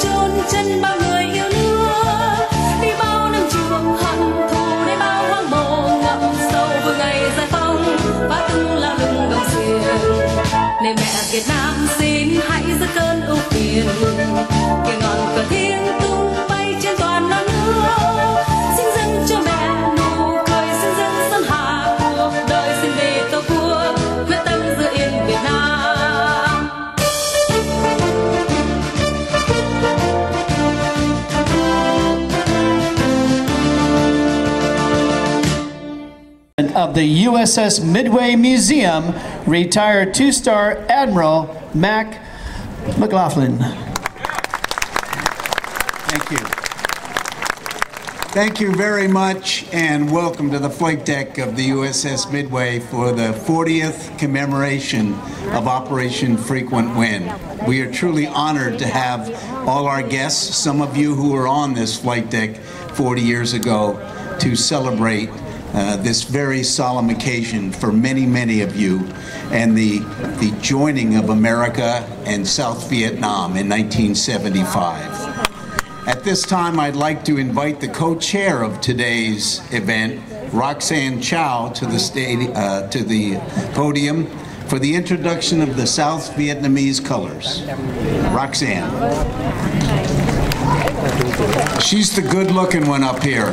chôn chân bao người yêu nước, đi bao năm trường hận thù, đi bao hoang mộ ngậm sâu vừa ngày giải phóng và từng lao lưng gồng xiềng. Nên mẹ Việt Nam xin hãy giữ cơn ưu phiền, kia ngọn cờ thiêng tung bay trên toàn non nước. Xin dâng cho mẹ nụ cười, xin dâng sơn hà cuộc đời, xin vì tổ quốc quyết tâm giữ yên Việt Nam. Of the USS Midway Museum, retired two-star Admiral Mac McLaughlin. Thank you. Thank you very much, and welcome to the flight deck of the USS Midway for the 40th commemoration of Operation Frequent Wind. We are truly honored to have all our guests, some of you who were on this flight deck 40 years ago, to celebrate this very solemn occasion for many, many of you, and the joining of America and South Vietnam in 1975. At this time, I'd like to invite the co-chair of today's event, Roxanne Chào, to the podium for the introduction of the South Vietnamese colors. Roxanne. She's the good-looking one up here.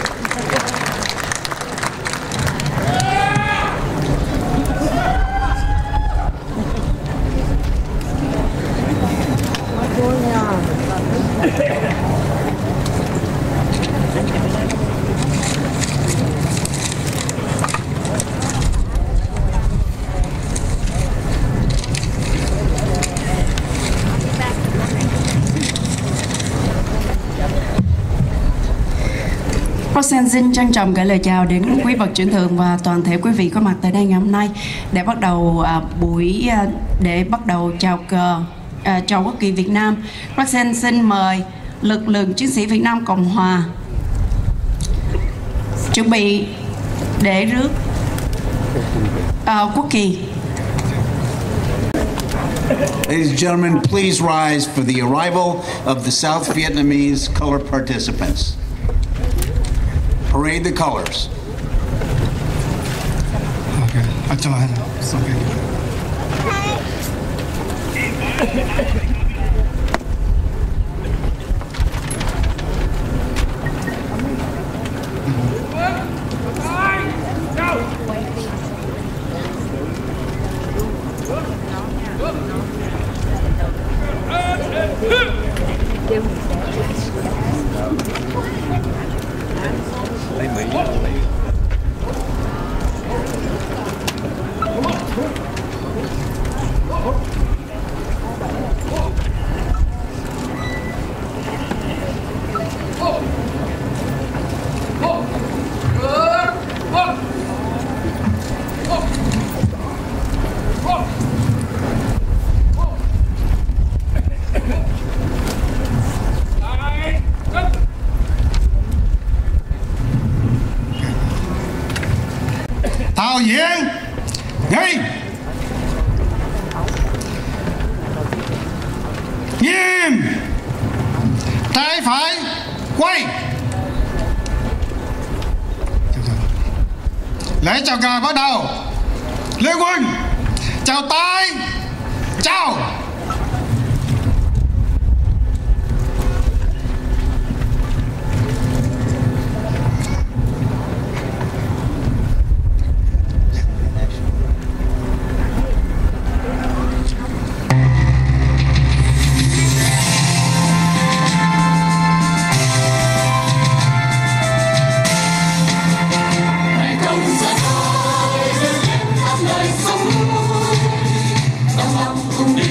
Roxanne xin trân trọng gửi lời chào đến quý bậc trưởng thượng và toàn thể quý vị có mặt tại đây ngày hôm nay để bắt đầu chào cờ chào quốc kỳ Việt Nam. Roxanne xin mời lực lượng chiến sĩ Việt Nam Cộng Hòa chuẩn bị để rước quốc kỳ. Ladies and gentlemen, please rise for the arrival of the South Vietnamese color participants. Parade the colors. Okay. It's okay. Thao diễn Nghi nghiêm, trái phải quay. Lễ chào cờ bắt đầu. Liên quân chào tay, chào. Cùng đi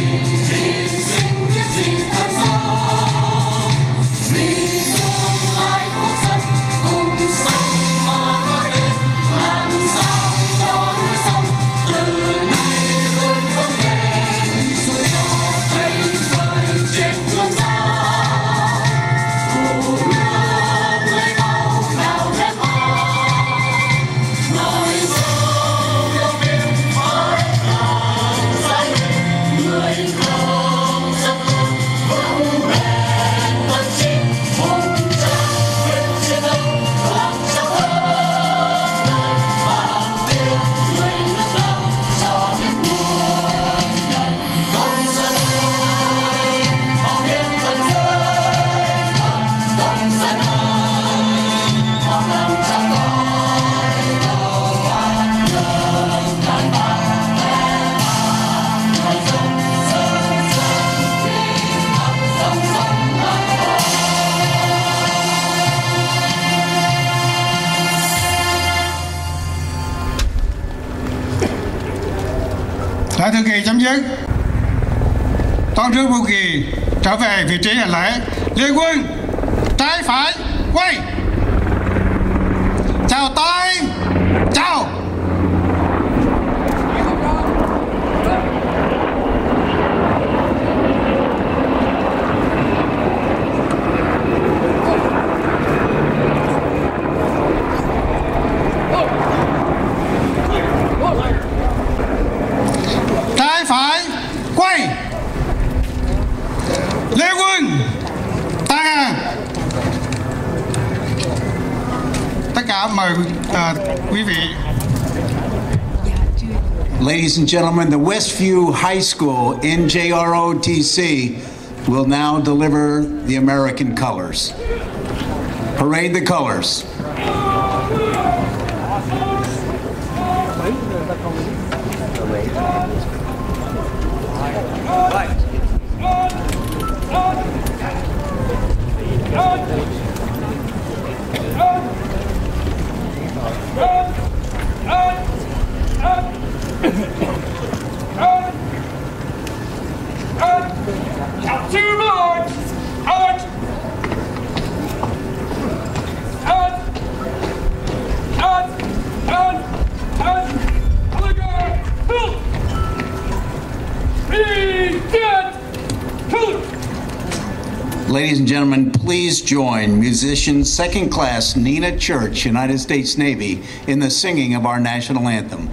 Lễ Thường kỳ chấm dứt. Toán trước Vũ Kỳ trở về vị trí hành lễ. Liên quân trái phải quay. Chào tay, chào. Trái phải quay. Liên quân tăng hàng. Tất cả mời quý vị. Ladies and gentlemen, the Westview High School NJROTC will now deliver the American colors. Parade the colors. Ladies and gentlemen, please join musician second class Nina Church, United States Navy, in the singing of our national anthem.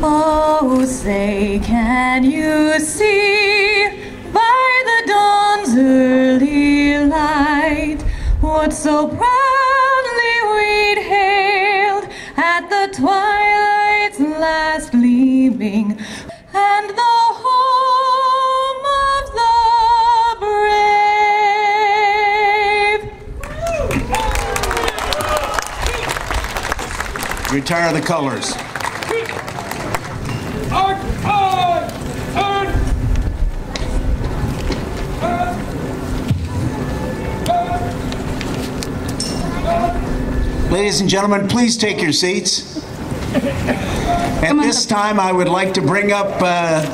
Oh, say, can you see by the dawn's early light what so proudly we'd hailed at the twilight's last gleaming, and the home of the brave? Retire the colors. Ladies and gentlemen, please take your seats. At this time, I would like to bring up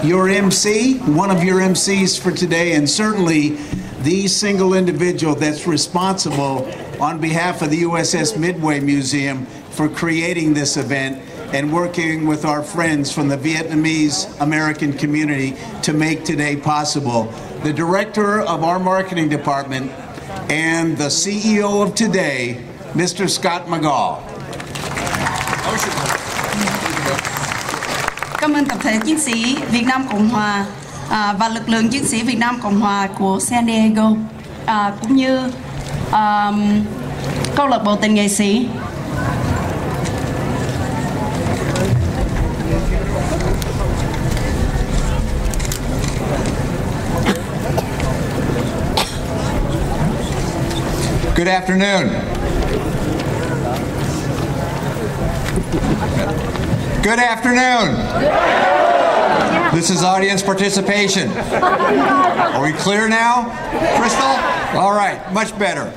your MC, one of your MCs for today, and certainly the single individual that's responsible on behalf of the USS Midway Museum for creating this event and working with our friends from the Vietnamese American community to make today possible. The director of our marketing department and the CEO of today, Mr. Scott McGaugh. Cảm ơn tập thể chiến sĩ Việt Nam Cộng Hòa và lực lượng chiến sĩ Việt Nam Cộng Hòa của San Diego, cũng như câu lạc bộ tình nghệ sĩ. Good afternoon. Good afternoon. This is audience participation. Are we clear now? Crystal? All right, much better.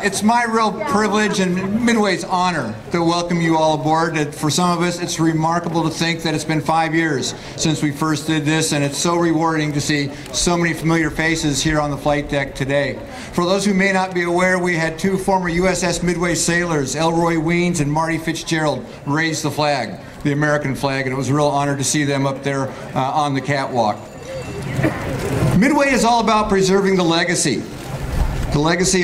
It's my real privilege and Midway's honor to welcome you all aboard. For some of us, it's remarkable to think that it's been 5 years since we first did this, and it's so rewarding to see so many familiar faces here on the flight deck today. For those who may not be aware, we had two former USS Midway sailors, Elroy Weens and Marty Fitzgerald, raise the flag, the American flag, and it was a real honor to see them up there on the catwalk. Midway is all about preserving the legacy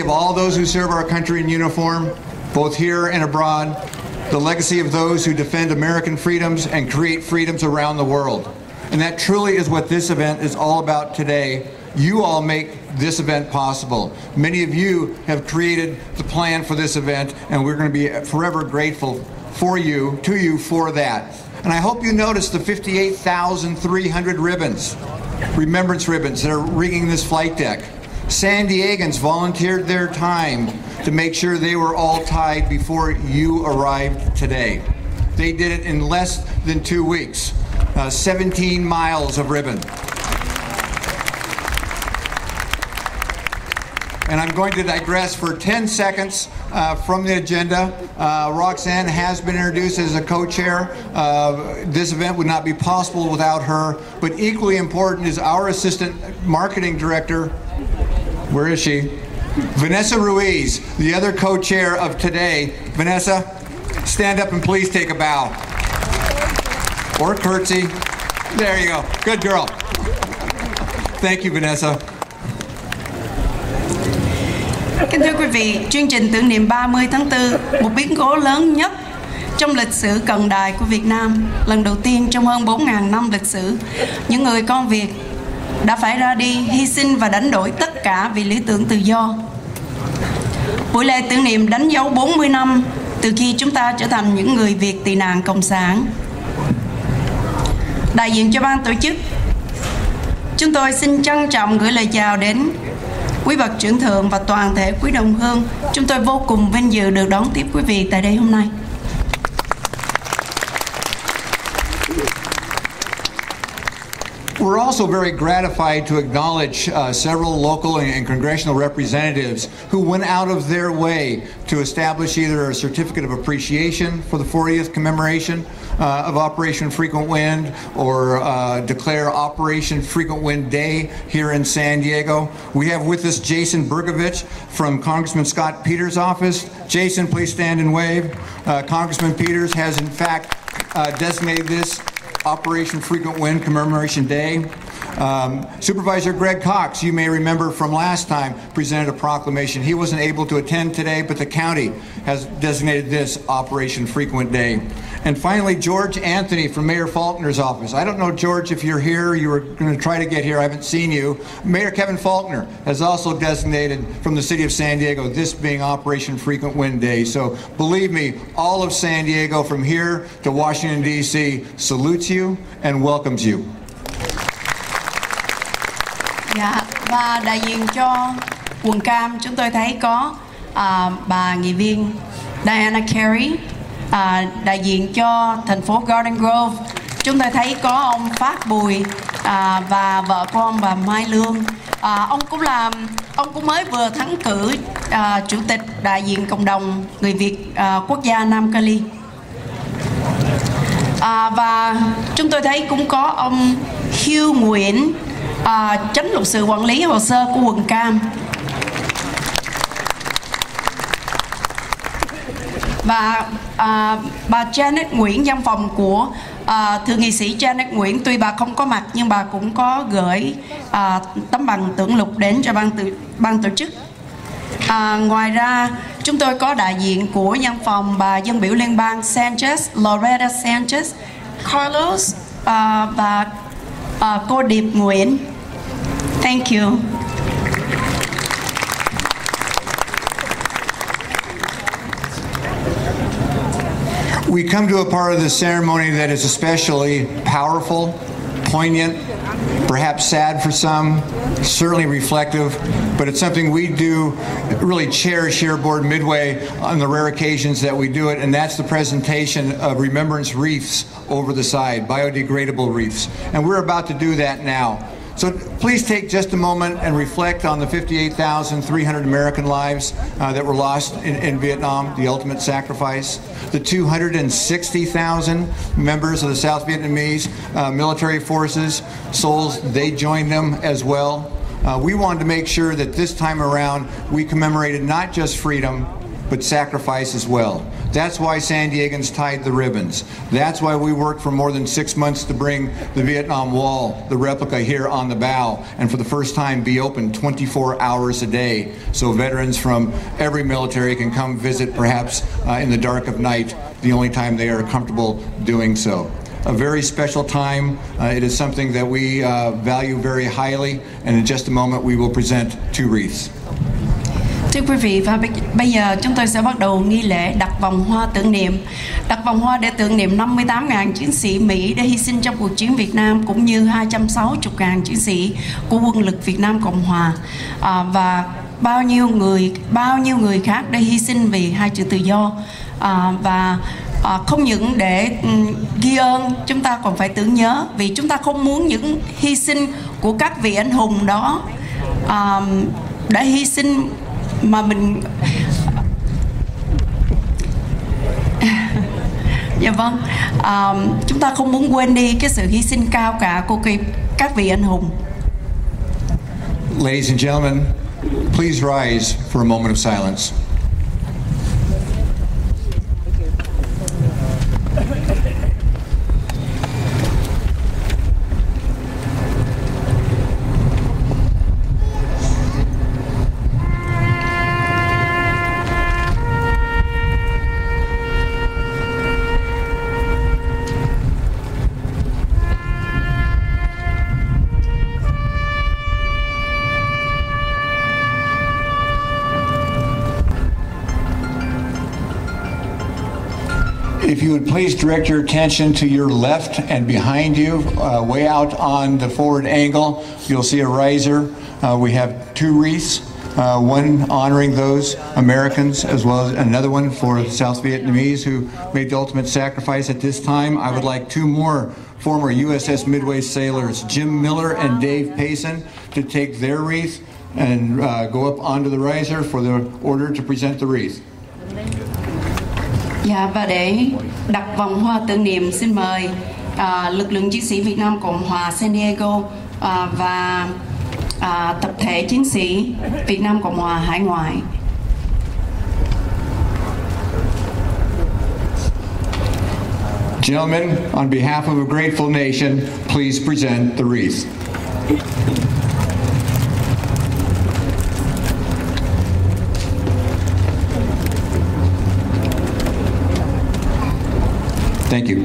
of all those who serve our country in uniform, both here and abroad, the legacy of those who defend American freedoms and create freedoms around the world. And that truly is what this event is all about today. You all make this event possible. Many of you have created the plan for this event, and we're going to be forever grateful to you for that. And I hope you notice the 58,300 ribbons, remembrance ribbons that are ringing this flight deck. San Diegans volunteered their time to make sure they were all tied before you arrived today. They did it in less than 2 weeks. 17 miles of ribbon. And I'm going to digress for 10 seconds. from the agenda, Roxanne has been introduced as a co-chair. This event would not be possible without her, but equally important is our assistant marketing director. Where is she? Vanessa Ruiz, the other co-chair of today. Vanessa, stand up and please take a bow. Or a curtsy. There you go. Good girl. Thank you, Vanessa. Kính thưa quý vị, chương trình tưởng niệm 30 tháng 4, một biến cố lớn nhất trong lịch sử cận đại của Việt Nam. Lần đầu tiên trong hơn 4.000 năm lịch sử, những người con Việt đã phải ra đi, hy sinh và đánh đổi tất cả vì lý tưởng tự do. Buổi lễ tưởng niệm đánh dấu 40 năm từ khi chúng ta trở thành những người Việt tị nạn cộng sản. Đại diện cho ban tổ chức, chúng tôi xin trân trọng gửi lời chào đến quý bậc trưởng thượng và toàn thể quý đồng hương. Chúng tôi vô cùng vinh dự được đón tiếp quý vị tại đây hôm nay. We're also very gratified to acknowledge several local and congressional representatives who went out of their way to establish either a certificate of appreciation for the 40th commemoration of Operation Frequent Wind or declare Operation Frequent Wind Day here in San Diego. We have with us Jason Bergovich from Congressman Scott Peters' office. Jason, please stand and wave. Congressman Peters has in fact designated this Operation Frequent Wind Commemoration Day. Supervisor Greg Cox, you may remember from last time, presented a proclamation. He wasn't able to attend today, but the county has designated this Operation Frequent Day. And finally, George Anthony from Mayor Faulkner's office. I don't know, George, if you're here. You were going to try to get here. I haven't seen you. Mayor Kevin Faulkner has also designated from the city of San Diego this being Operation Frequent Wind Day. So believe me, all of San Diego from here to Washington, D.C. salutes you and welcomes you. Dạ, và đại diện cho quận Cam chúng tôi thấy có bà nghị viên Diana Carey. Đại diện cho thành phố Garden Grove chúng tôi thấy có ông Phát Bùi và vợ của ông bà Mai Lương. Ông cũng mới vừa thắng cử chủ tịch đại diện cộng đồng người Việt quốc gia Nam Cali. Và chúng tôi thấy cũng có ông Hugh Nguyễn, chánh luật sự quản lý hồ sơ của quận Cam. Và bà Janet Nguyễn, văn phòng của thượng nghị sĩ Janet Nguyễn, tuy bà không có mặt nhưng bà cũng có gửi tấm bằng tưởng lục đến cho ban tổ chức. Ngoài ra chúng tôi có đại diện của văn phòng bà dân biểu liên bang Sanchez, Loretta Sanchez, Carlos và cô Điệp Nguyễn. Thank you. We come to a part of the ceremony that is especially powerful, poignant, perhaps sad for some, certainly reflective, but it's something we do really cherish here aboard Midway on the rare occasions that we do it, and that's the presentation of remembrance wreaths over the side, biodegradable wreaths. And we're about to do that now. So please take just a moment and reflect on the 58,300 American lives that were lost in Vietnam, the ultimate sacrifice. The 260,000 members of the South Vietnamese military forces, souls, they joined them as well. We wanted to make sure that this time around we commemorated not just freedom, but sacrifice as well. That's why San Diegans tied the ribbons. That's why we worked for more than 6 months to bring the Vietnam Wall, the replica, here on the bow, and for the first time be open 24 hours a day, so veterans from every military can come visit, perhaps in the dark of night, the only time they are comfortable doing so. A very special time. It is something that we value very highly, and in just a moment we will present 2 wreaths. Thưa quý vị, và bây giờ chúng tôi sẽ bắt đầu nghi lễ đặt vòng hoa tưởng niệm. Đặt vòng hoa để tưởng niệm 58.000 chiến sĩ Mỹ đã hy sinh trong cuộc chiến Việt Nam, cũng như 260.000 chiến sĩ của quân lực Việt Nam Cộng Hòa, và bao nhiêu người khác đã hy sinh vì hai chữ tự do. Và không những để ghi ơn, chúng ta còn phải tưởng nhớ, vì chúng ta không muốn những hy sinh của các vị anh hùng đó đã hy sinh mà mình Dạ vâng, chúng ta không muốn quên đi cái sự hy sinh cao cả của các vị anh hùng. Ladies and gentlemen, please rise for a moment of silence. If you would please direct your attention to your left and behind you, way out on the forward angle, you'll see a riser. We have two wreaths, one honoring those Americans as well as another one for South Vietnamese who made the ultimate sacrifice. At this time, I would like two more former USS Midway sailors, Jim Miller and Dave Payson, to take their wreath and go up onto the riser for the order to present the wreath. Dạ, và để đặt vòng hoa tưởng niệm, xin mời lực lượng chiến sĩ Việt Nam Cộng hòa San Diego và tập thể chiến sĩ Việt Nam Cộng hòa hải ngoại. Gentlemen, on behalf of a grateful nation, please present the wreath. Thank you.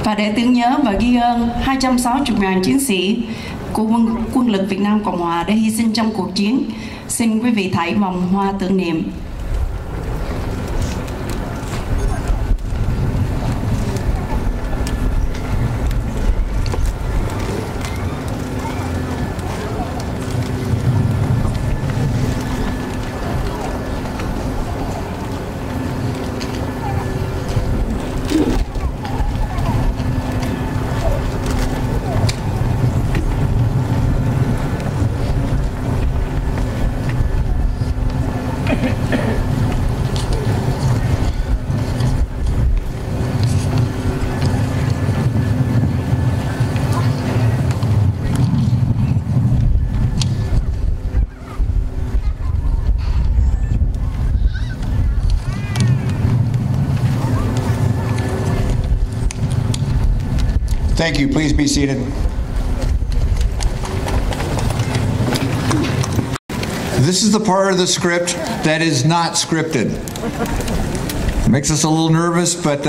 Và để tưởng nhớ và ghi ơn 260.000 chiến sĩ của quân lực Việt Nam Cộng hòa đã hy sinh trong cuộc chiến, xin quý vị thảy vòng hoa tưởng niệm. Thank you. Please be seated. This is the part of the script that is not scripted. Makes us a little nervous, but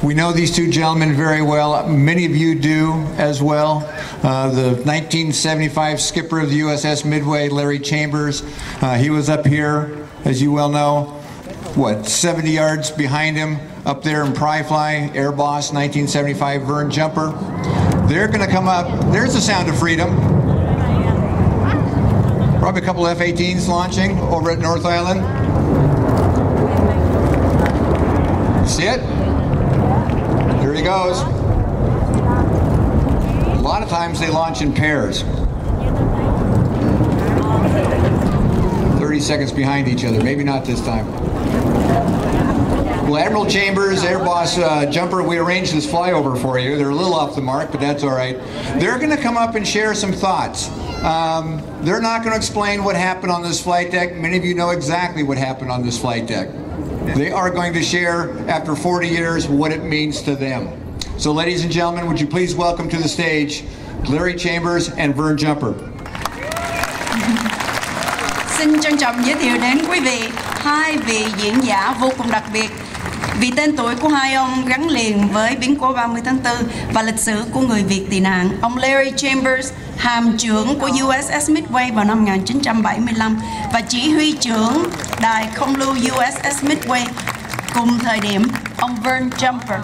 we know these two gentlemen very well. Many of you do as well. The 1975 skipper of the USS Midway, Larry Chambers, he was up here, as you well know, 70 yards behind him, up there in Pry Fly, Air Boss, 1975 Vern Jumper. They're going to come up. There's the sound of freedom. Probably a couple F-18s launching over at North Island. See it? There he goes. A lot of times they launch in pairs. 30 seconds behind each other. Maybe not this time. Well, Admiral Chambers, Air Boss Jumper, we arranged this flyover for you. They're a little off the mark, but that's all right. They're going to come up and share some thoughts. They're not going to explain what happened on this flight deck. Many of you know exactly what happened on this flight deck. They are going to share, after 40 years, what it means to them. So, ladies and gentlemen, would you please welcome to the stage Larry Chambers and Vern Jumper. Xin trân trọng giới thiệu đến quý vị hai vị diễn giả vô cùng đặc biệt vì tên tuổi của hai ông gắn liền với biến cố 30 tháng 4 và lịch sử của người Việt tị nạn. Ông Larry Chambers, hàm trưởng của USS Midway vào năm 1975 và chỉ huy trưởng đài không lưu USS Midway cùng thời điểm, ông Vern Jumper.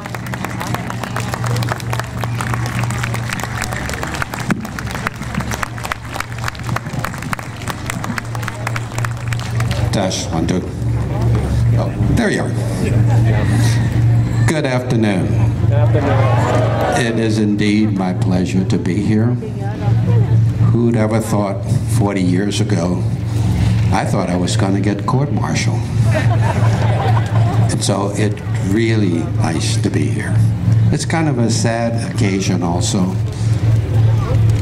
Dash, 1, 2. Oh, there you are. Good afternoon. It is indeed my pleasure to be here. Who'd ever thought 40 years ago I thought I was going to get court-martialed. And so it's really nice to be here. It's kind of a sad occasion also.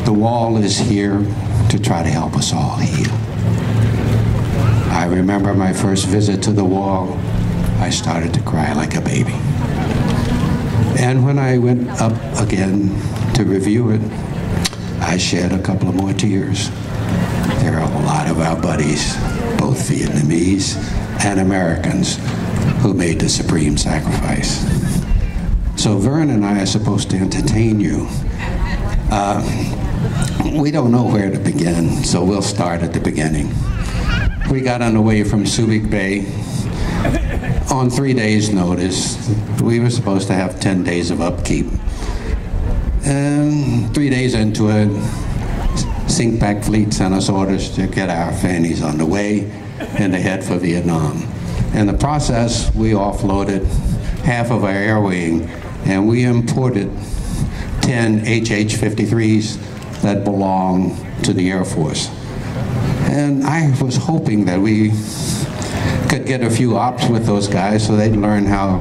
The wall is here to try to help us all heal. I remember my first visit to the wall, I started to cry like a baby. And when I went up again to review it, I shed a couple of more tears. There are a lot of our buddies, both Vietnamese and Americans, who made the supreme sacrifice. So Vern and I are supposed to entertain you. We don't know where to begin, so we'll start at the beginning. We got on the way from Subic Bay on 3 days' notice. We were supposed to have 10 days of upkeep. And 3 days into it, Sink-Pack Fleet sent us orders to get our fannies on the way and to head for Vietnam. In the process, we offloaded half of our air wing, and we imported 10 HH-53s that belong to the Air Force. And I was hoping that we could get a few ops with those guys so they'd learn how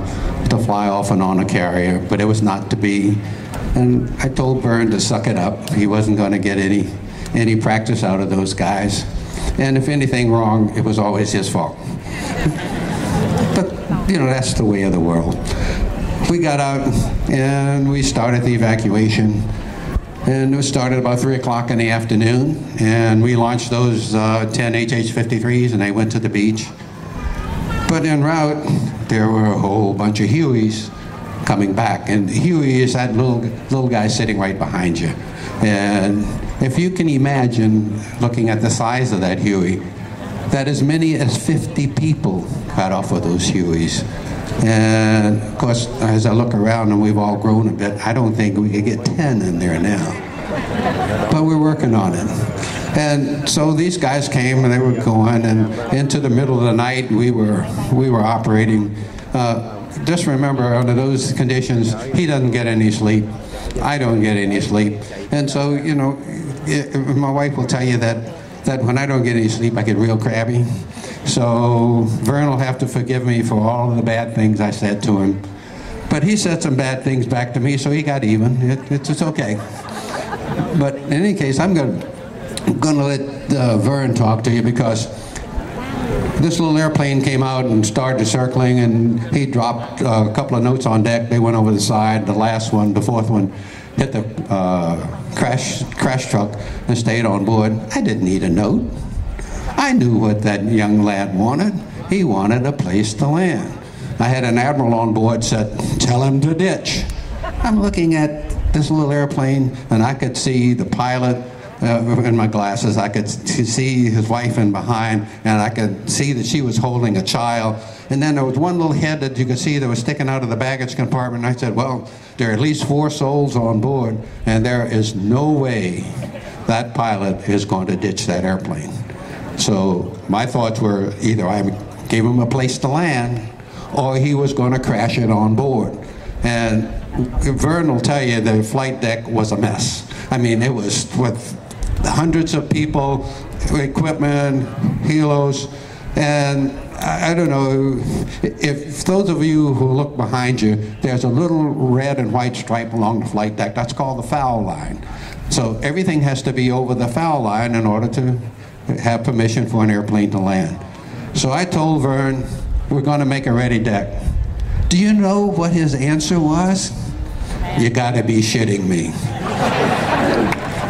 to fly off and on a carrier, but it was not to be. And I told Vern to suck it up. He wasn't going to get any practice out of those guys. And if anything wrong, it was always his fault. But, you know, that's the way of the world. We got out and we started the evacuation. And it started about 3 o'clock in the afternoon. And we launched those 10 HH-53s and they went to the beach. But en route, there were a whole bunch of Hueys coming back. And Huey is that little guy sitting right behind you. And if you can imagine looking at the size of that Huey, that as many as 50 people got off of those Hueys. And of course, as I look around and we've all grown a bit, I don't think we could get 10 in there now. But we're working on it. And so these guys came and they were going, and into the middle of the night we were operating. Just remember, under those conditions, he doesn't get any sleep. I don't get any sleep. And so, you know, my wife will tell you that when I don't get any sleep, I get real crabby. So Vern will have to forgive me for all of the bad things I said to him. But he said some bad things back to me, so he got even. It's okay. But in any case, I'm going to let Vern talk to you, because this little airplane came out and started circling, and he dropped a couple of notes on deck. They went over the side. The last one, the fourth one, hit the crash truck and stayed on board. I didn't need a note. I knew what that young lad wanted. He wanted a place to land. I had an admiral on board said, "Tell him to ditch." I'm looking at this little airplane, and I could see the pilot in my glasses. I could see his wife in behind, and I could see that she was holding a child. And then there was one little head that you could see that was sticking out of the baggage compartment. And I said, well, there are at least 4 souls on board, and there is no way that pilot is going to ditch that airplane. So my thoughts were either I gave him a place to land, or he was going to crash it on board. And Vern will tell you the flight deck was a mess. I mean, it was with hundreds of people, equipment, helos, and I don't know, if those of you who look behind you, there's a little red and white stripe along the flight deck. That's called the foul line. So everything has to be over the foul line in order to have permission for an airplane to land. So I told Vern, we're going to make a ready deck. Do you know what his answer was? You got to be shitting me.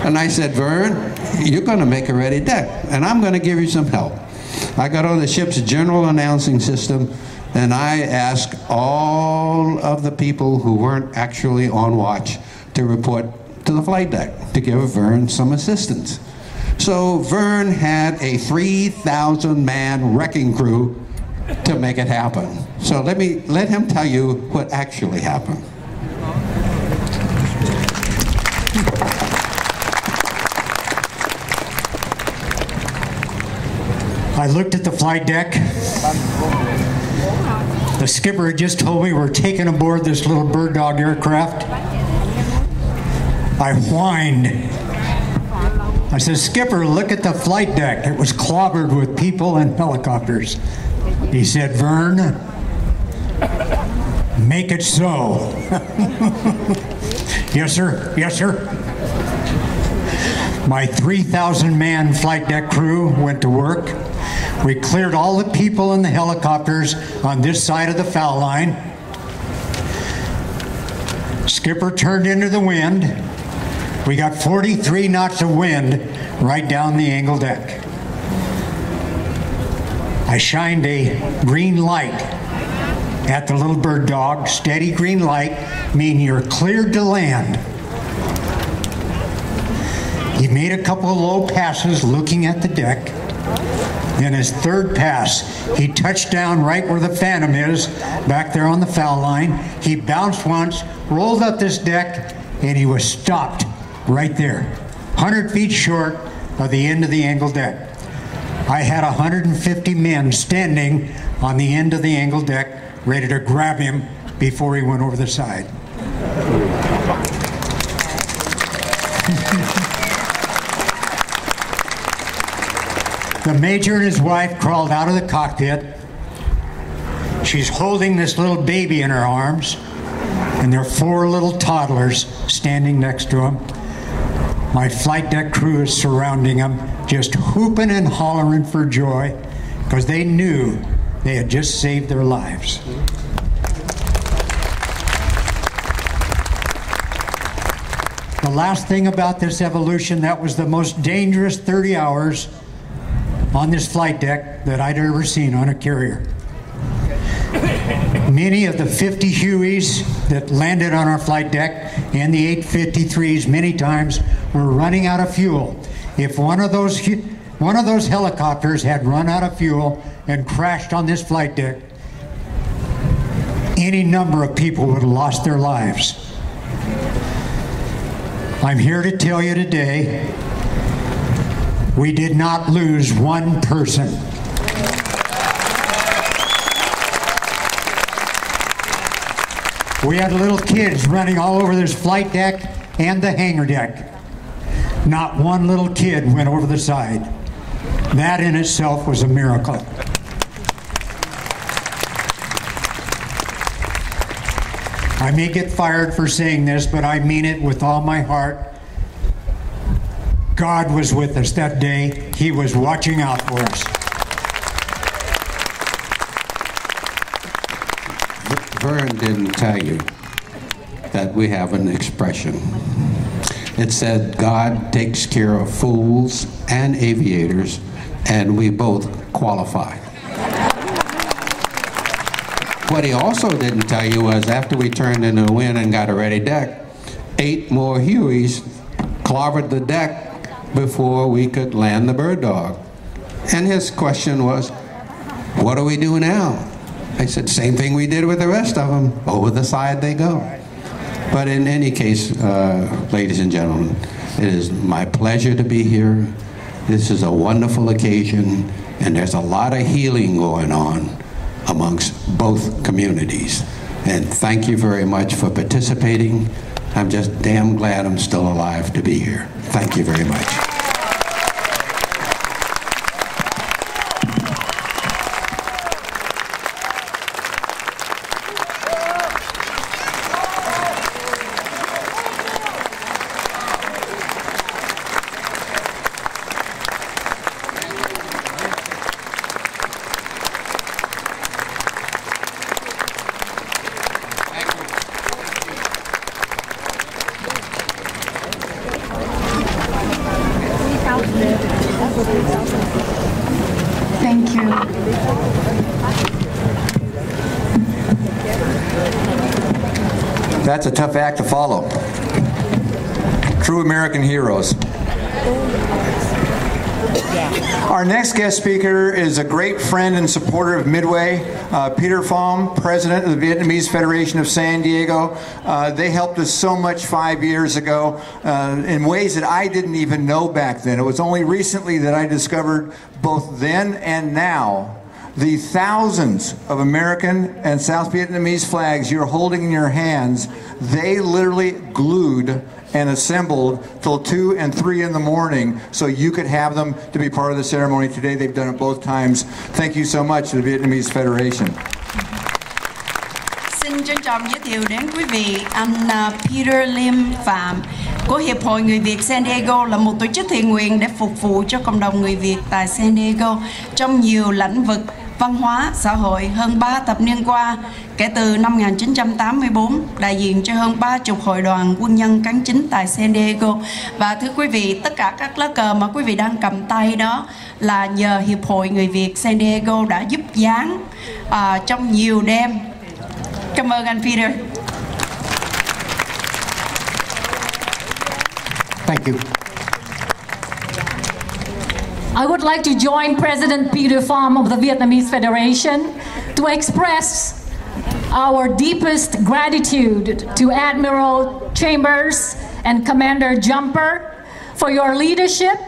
And I said, Vern, you're going to make a ready deck, and I'm going to give you some help. I got on the ship's general announcing system, and I asked all of the people who weren't actually on watch to report to the flight deck to give Vern some assistance. So Vern had a 3,000-man wrecking crew to make it happen. So let him tell you what actually happened. I looked at the flight deck. The skipper had just told me we're taking aboard this little bird dog aircraft. I whined. I said, Skipper, look at the flight deck. It was clobbered with people and helicopters. He said, Vern, make it so. Yes, sir. Yes, sir. My 3,000-man flight deck crew went to work. We cleared all the people and the helicopters on this side of the foul line. Skipper turned into the wind. We got 43 knots of wind right down the angle deck. I shined a green light at the little bird dog. Steady green light, meaning you're cleared to land. He made a couple of low passes looking at the deck. Then his third pass, he touched down right where the Phantom is, back there on the foul line. He bounced once, rolled up this deck, and he was stopped right there, 100 feet short of the end of the angle deck. I had 150 men standing on the end of the angle deck, ready to grab him before he went over the side. The major and his wife crawled out of the cockpit. She's holding this little baby in her arms, and there are 4 little toddlers standing next to him. My flight deck crew is surrounding them, just whooping and hollering for joy, because they knew they had just saved their lives. The last thing about this evolution, that was the most dangerous 30 hours on this flight deck that I'd ever seen on a carrier. Many of the 50 Hueys that landed on our flight deck and the 853s many times were running out of fuel. If one of those helicopters had run out of fuel and crashed on this flight deck, any number of people would have lost their lives. I'm here to tell you today, we did not lose one person. We had little kids running all over this flight deck and the hangar deck. Not one little kid went over the side. That in itself was a miracle. I may get fired for saying this, but I mean it with all my heart. God was with us that day. He was watching out for us. Vern didn't tell you that we have an expression. It said, God takes care of fools and aviators, and we both qualify. What he also didn't tell you was after we turned into the wind and got a ready deck, 8 more Hueys clobbered the deck before we could land the bird dog. And his question was, what do we do now? I said, same thing we did with the rest of them. Over the side they go. But in any case, ladies and gentlemen, it is my pleasure to be here. This is a wonderful occasion, and there's a lot of healing going on amongst both communities. And thank you very much for participating. I'm just damn glad I'm still alive to be here. Thank you very much. Thank you. That's a tough act to follow. True American heroes. Our next guest speaker is a great friend and supporter of Midway, Peter Pham, president of the Vietnamese Federation of San Diego. They helped us so much 5 years ago in ways that I didn't even know back then. It was only recently that I discovered, both then and now, the thousands of American and South Vietnamese flags you're holding in your hands. They literally glued and assembled till 2 and 3 in the morning so you could have them to be part of the ceremony today. They've done it both times. Thank you so much to the Vietnamese Federation. Xin trân trọng giới thiệu đến quý vị anh Peter Lim Phạm của Hiệp hội Người Việt San Diego, là một tổ chức thiện nguyện để phục vụ cho cộng đồng người Việt tại San Diego trong nhiều lĩnh vực văn hóa, xã hội. Hơn 3 thập niên qua, kể từ năm 1984, đại diện cho hơn 30 hội đoàn quân nhân cán chính tại San Diego. Và thưa quý vị, tất cả các lá cờ mà quý vị đang cầm tay đó là nhờ Hiệp hội Người Việt San Diego đã giúp dáng trong nhiều đêm. Cảm ơn anh Peter. Thank you. I would like to join President Peter Pham of the Vietnamese Federation to express our deepest gratitude to Admiral Chambers and Commander Jumper for your leadership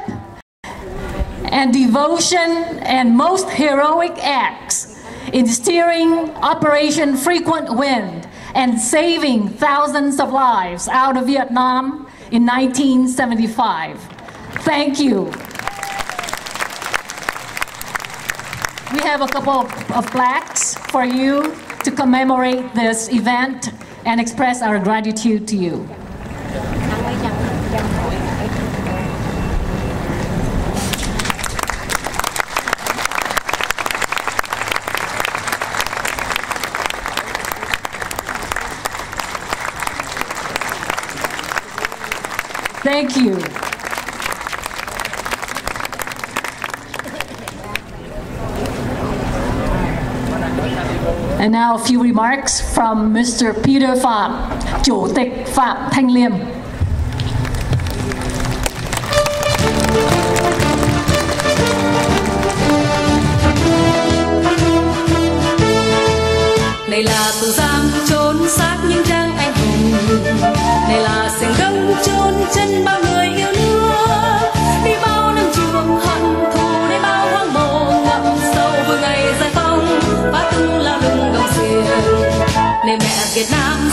and devotion and most heroic acts in steering Operation Frequent Wind and saving thousands of lives out of Vietnam in 1975. Thank you. We have a couple of plaques for you to commemorate this event and express our gratitude to you. Thank you. And now a few remarks from Mr. Peter Pham, Chủ tịch Phạm Thanh Liêm. Này là tù giam trốn xác những trang anh hùng, này là sừng đông chôn chân bao người yêu nước, đi bao năm chuồng hận thù, đi bao hoang mộ ngậm sâu vừa ngày giải phóng phá tung lao lưng gồng xiềng. Này mẹ Việt Nam